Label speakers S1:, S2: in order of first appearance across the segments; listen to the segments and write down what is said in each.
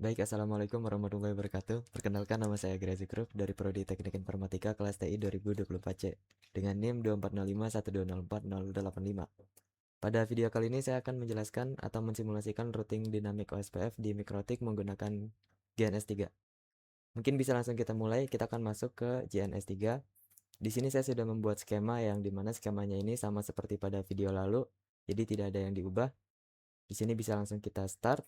S1: Baik, Assalamualaikum warahmatullahi wabarakatuh. Perkenalkan, nama saya Grazi Group dari Prodi Teknik Informatika kelas TI 2024C dengan NIM 240512040085. Pada video kali ini saya akan menjelaskan atau mensimulasikan routing dinamik OSPF di Mikrotik menggunakan GNS3. Mungkin bisa langsung kita mulai. Kita akan masuk ke GNS3. Di sini saya sudah membuat skema yang dimana skemanya ini sama seperti pada video lalu, jadi tidak ada yang diubah. Di sini bisa langsung kita start.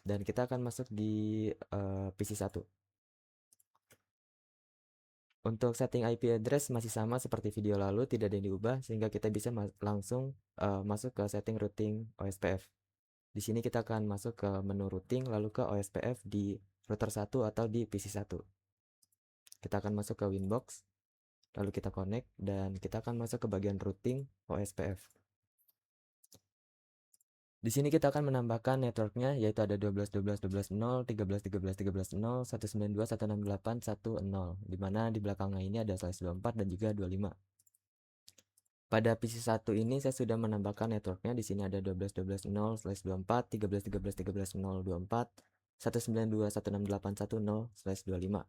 S1: Dan kita akan masuk di PC1. Untuk setting IP address masih sama seperti video lalu, tidak ada yang diubah, sehingga kita bisa langsung masuk ke setting routing OSPF. Di sini kita akan masuk ke menu routing, lalu ke OSPF di router 1 atau di PC1. Kita akan masuk ke Winbox, lalu kita connect, dan kita akan masuk ke bagian routing OSPF. Di sini kita akan menambahkan networknya, yaitu ada 12.12.12.0, 13.13.13.0, 192, 168, 1.0, di mana di belakangnya ini ada /24 dan juga 25. Pada PC1 ini saya sudah menambahkan networknya. Di sini ada 12.12.0/24, 13.13.13.024, 192, 168, 1.0/25.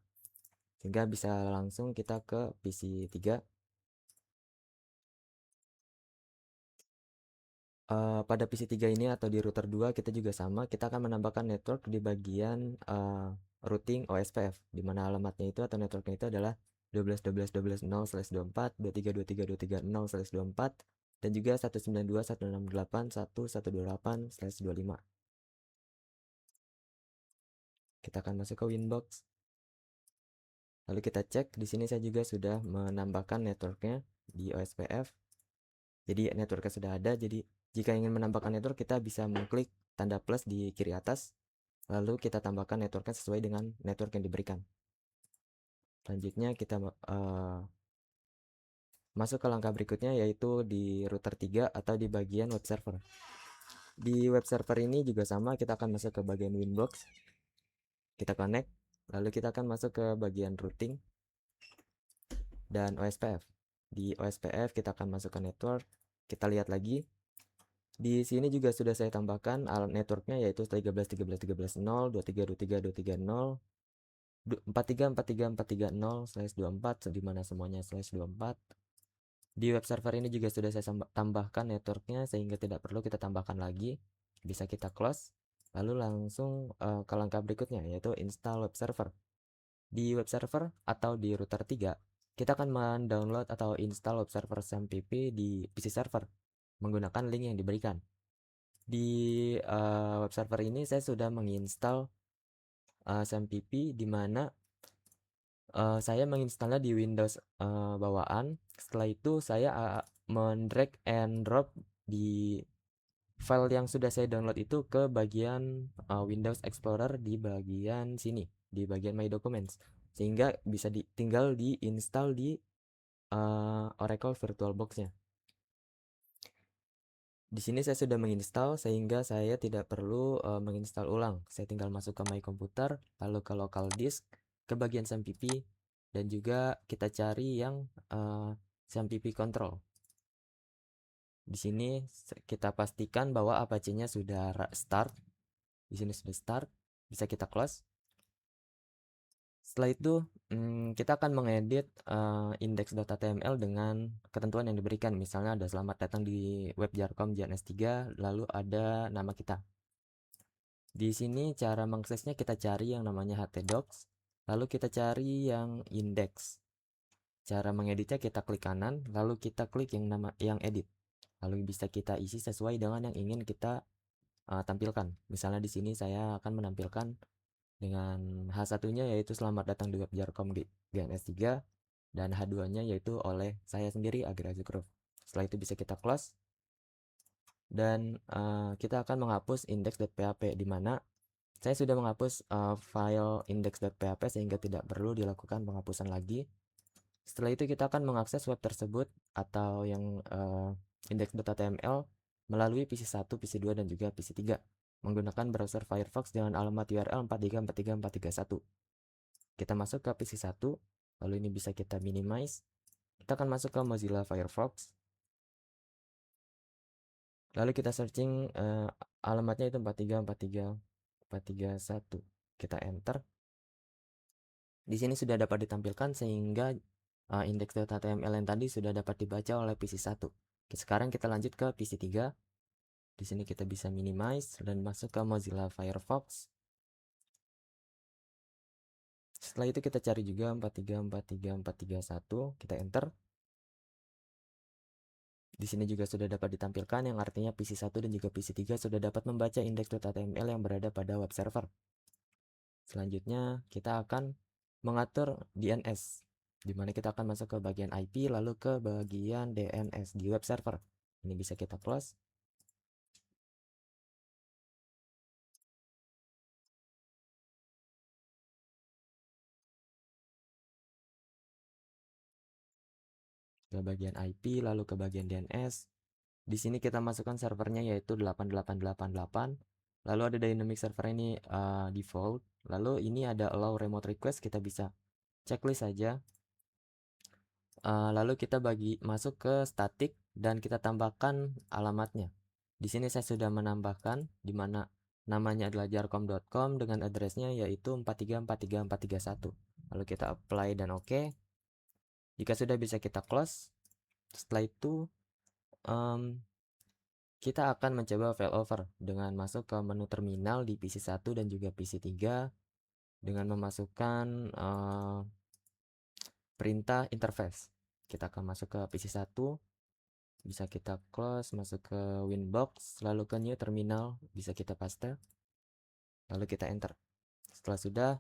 S1: Sehingga bisa langsung kita ke PC3. Pada PC3 ini atau di router 2 kita juga sama, kita akan menambahkan network di bagian routing OSPF, di mana alamatnya itu atau networknya itu adalah 12.12.12.0/24, 23.23.23.0/24, dan juga 192, 168, 1.128/25. Kita akan masuk ke Winbox. Lalu kita cek, di sini saya juga sudah menambahkan networknya di OSPF. Jadi networknya sudah ada, jadi jika ingin menambahkan network kita bisa mengklik tanda plus di kiri atas, lalu kita tambahkan networknya sesuai dengan network yang diberikan. Selanjutnya kita masuk ke langkah berikutnya, yaitu di router 3 atau di bagian web server. Di web server ini juga sama, kita akan masuk ke bagian Winbox, kita connect, lalu kita akan masuk ke bagian routing dan OSPF. Di OSPF kita akan masuk ke network, kita lihat lagi. Di sini juga sudah saya tambahkan alat networknya, yaitu 13.13.13.0, 23.23.23.0, 43.43.43.0/24, di mana semuanya /24. Di web server ini juga sudah saya tambahkan networknya, sehingga tidak perlu kita tambahkan lagi. Bisa kita close, lalu langsung ke langkah berikutnya, yaitu install web server. Di web server atau di router 3, kita akan mendownload atau install web server SAMPP di PC server menggunakan link yang diberikan. Di web server ini saya sudah menginstal SAMPP, di mana saya menginstalnya di Windows bawaan. Setelah itu saya mendrag and drop di file yang sudah saya download itu ke bagian Windows Explorer di bagian sini, di bagian My Documents, sehingga bisa tinggal diinstal di Oracle VirtualBox-nya. Di sini saya sudah menginstal, sehingga saya tidak perlu menginstal ulang. Saya tinggal masuk ke My Computer, lalu ke Local Disk, ke bagian SAMPP, dan juga kita cari yang SAMPP Control. Di sini kita pastikan bahwa Apache-nya sudah start. Di sini sudah start, bisa kita close. Setelah itu kita akan mengedit index.html dengan ketentuan yang diberikan. Misalnya ada selamat datang di web Jarkom GNS3, lalu ada nama kita. Di sini cara mengaksesnya kita cari yang namanya htdocs, lalu kita cari yang index. Cara mengeditnya kita klik kanan, lalu kita klik yang edit. Lalu bisa kita isi sesuai dengan yang ingin kita tampilkan. Misalnya di sini saya akan menampilkan dengan H1-nya yaitu selamat datang di web Jarkom GNS3, dan H2-nya yaitu oleh saya sendiri, Agrazi Group. Setelah itu bisa kita close, dan kita akan menghapus index.php, di mana saya sudah menghapus file index.php sehingga tidak perlu dilakukan penghapusan lagi. Setelah itu kita akan mengakses web tersebut atau yang index.html melalui PC1, PC2, dan juga PC3 menggunakan browser Firefox dengan alamat URL 43434431. Kita masuk ke PC1, lalu ini bisa kita minimize. Kita akan masuk ke Mozilla Firefox. Lalu kita searching alamatnya itu 431. Kita enter. Di sini sudah dapat ditampilkan sehingga index.html yang tadi sudah dapat dibaca oleh PC1. Sekarang kita lanjut ke PC3. Di sini kita bisa minimize dan masuk ke Mozilla Firefox. Setelah itu kita cari juga 4343431, kita enter. Di sini juga sudah dapat ditampilkan yang artinya PC1 dan juga PC3 sudah dapat membaca index.html yang berada pada web server. Selanjutnya kita akan mengatur DNS, di mana kita akan masuk ke bagian IP lalu ke bagian DNS di web server. Ini bisa kita close. Ke bagian IP lalu ke bagian DNS. Di sini kita masukkan servernya yaitu 8888. Lalu ada dynamic server ini default. Lalu ini ada allow remote request, kita bisa checklist saja. Lalu kita masuk ke static dan kita tambahkan alamatnya. Di sini saya sudah menambahkan di mana namanya adalah jarcom.com dengan addressnya yaitu 4343431. Lalu kita apply dan oke. Jika sudah bisa kita close. Setelah itu kita akan mencoba failover dengan masuk ke menu terminal di PC1 dan juga PC3 dengan memasukkan perintah interface. Kita akan masuk ke PC1, bisa kita close, masuk ke Winbox, lalu ke new terminal, bisa kita paste, lalu kita enter. Setelah sudah,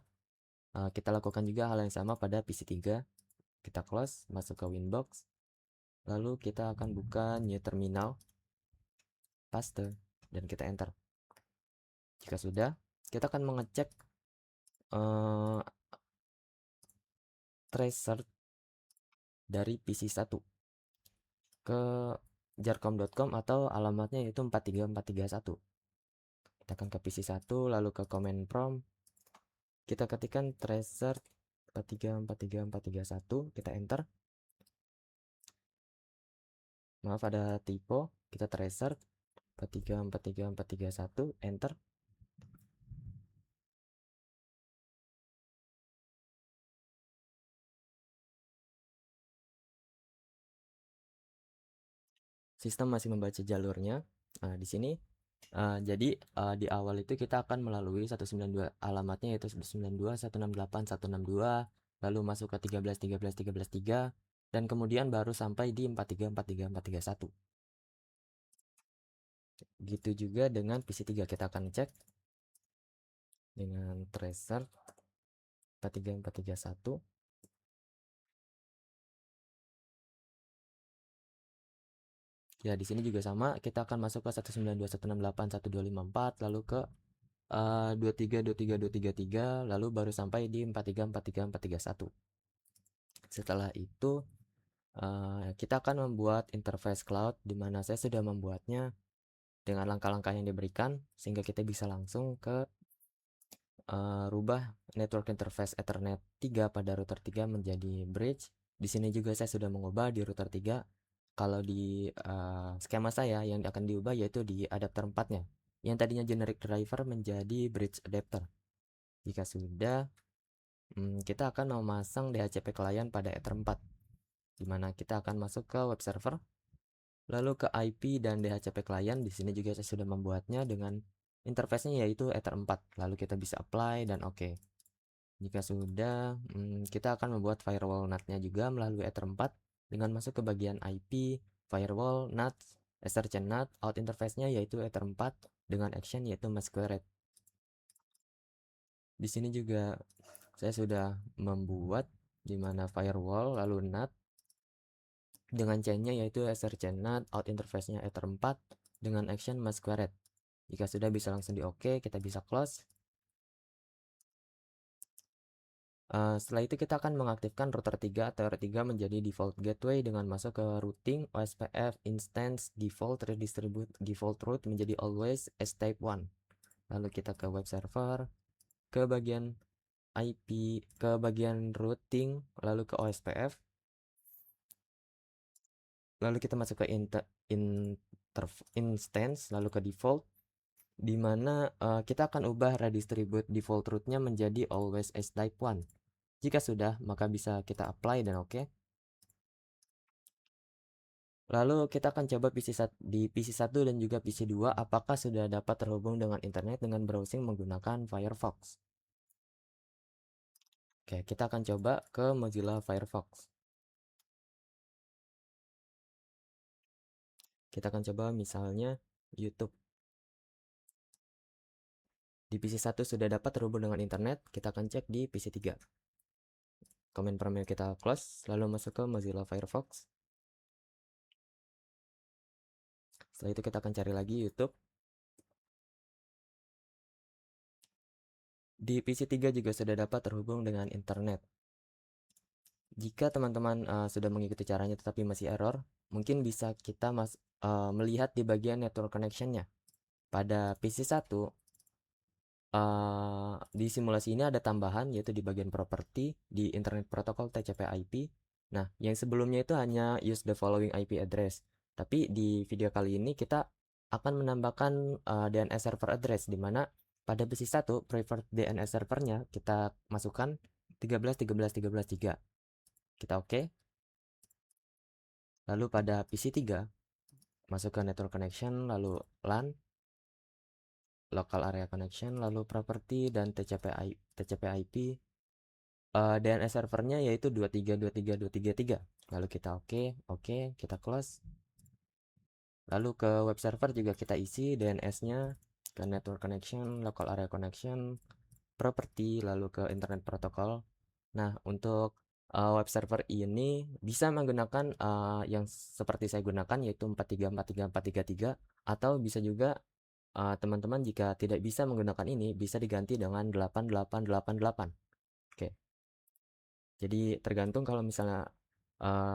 S1: kita lakukan juga hal yang sama pada PC3. Kita close, masuk ke Winbox, lalu kita akan buka new terminal, paste, dan kita enter. Jika sudah, kita akan mengecek tracer dari PC1 ke jarcom.com atau alamatnya yaitu 43431. Kita akan ke PC1 lalu ke command prompt, kita ketikkan tracer 4343431, kita enter. Maaf ada typo, kita tracer 4343431, enter. Sistem masih membaca jalurnya. Nah, di sini jadi di awal itu kita akan melalui 192, alamatnya yaitu 192.168.162, lalu masuk ke 13.13.13.3 dan kemudian baru sampai di 4343431. Gitu juga dengan PC3, kita akan cek dengan tracer 43431. Ya, di sini juga sama, kita akan masuk ke 192.168.1254 lalu ke 23.23.233 lalu baru sampai di 4343431. Setelah itu kita akan membuat interface cloud, di mana saya sudah membuatnya dengan langkah-langkah yang diberikan sehingga kita bisa langsung ke rubah network interface Ethernet 3 pada router 3 menjadi bridge. Di sini juga saya sudah mengubah di router 3. Kalau di skema saya yang akan diubah yaitu di adapter 4-nya. Yang tadinya generic driver menjadi bridge adapter. Jika sudah, kita akan memasang DHCP client pada Ether 4. Dimana kita akan masuk ke web server, lalu ke IP dan DHCP client. Di sini juga saya sudah membuatnya dengan interface-nya yaitu Ether 4. Lalu kita bisa apply dan oke. Jika sudah, kita akan membuat firewall NAT-nya juga melalui Ether 4 dengan masuk ke bagian IP, firewall, NAT, SRC NAT, out interface-nya yaitu Ether 4 dengan action yaitu masquerade. Di sini juga saya sudah membuat di mana firewall lalu NAT dengan chain-nya yaitu SRC NAT, out interface-nya Ether 4 dengan action masquerade. Jika sudah bisa langsung di oke, kita bisa close. Setelah itu kita akan mengaktifkan router 3 atau R3 menjadi default gateway dengan masuk ke routing OSPF instance default redistribute default route menjadi always as type 1. Lalu kita ke web server, ke bagian IP, ke bagian routing, lalu ke OSPF. Lalu kita masuk ke instance, lalu ke default. di mana kita akan ubah redistribute default root-nya menjadi always as type 1. Jika sudah, maka bisa kita apply dan oke. Lalu kita akan coba di PC1 dan juga PC2 apakah sudah dapat terhubung dengan internet dengan browsing menggunakan Firefox. Oke, kita akan coba ke Mozilla Firefox. Kita akan coba misalnya YouTube. Di PC1 sudah dapat terhubung dengan internet, kita akan cek di PC3. Komen permain kita close, lalu masuk ke Mozilla Firefox. Setelah itu kita akan cari lagi YouTube. Di PC3 juga sudah dapat terhubung dengan internet. Jika teman-teman sudah mengikuti caranya tetapi masih error, mungkin bisa kita melihat di bagian network connection-nya. Pada PC1, di simulasi ini ada tambahan yaitu di bagian property di Internet Protocol TCP/IP. Nah, yang sebelumnya itu hanya use the following IP address. Tapi di video kali ini kita akan menambahkan DNS server address di mana pada PC1 preferred DNS servernya kita masukkan 13.13.13.3. Kita oke. Lalu pada PC3 masuk ke network connection, lalu LAN, local area connection, lalu property dan TCP/IP. DNS servernya yaitu 23.23.23.3. Lalu kita oke, kita close. Lalu ke web server juga kita isi DNS-nya ke network connection, local area connection, property, lalu ke internet protocol. Nah, untuk web server ini bisa menggunakan yang seperti saya gunakan yaitu 43434333, atau bisa juga teman-teman jika tidak bisa menggunakan ini bisa diganti dengan 8888. Oke. Jadi tergantung kalau misalnya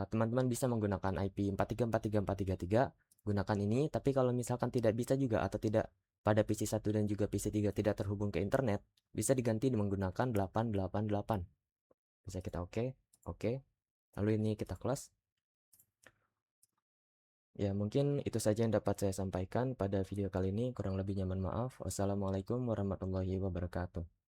S1: teman-teman bisa menggunakan IP 43434333, gunakan ini. Tapi kalau misalkan tidak bisa juga atau tidak pada PC1 dan juga PC3 tidak terhubung ke internet, bisa diganti menggunakan 888. Bisa kita oke. Lalu ini kita close. Ya, mungkin itu saja yang dapat saya sampaikan pada video kali ini. Kurang lebihnya mohon maaf. Wassalamualaikum warahmatullahi wabarakatuh.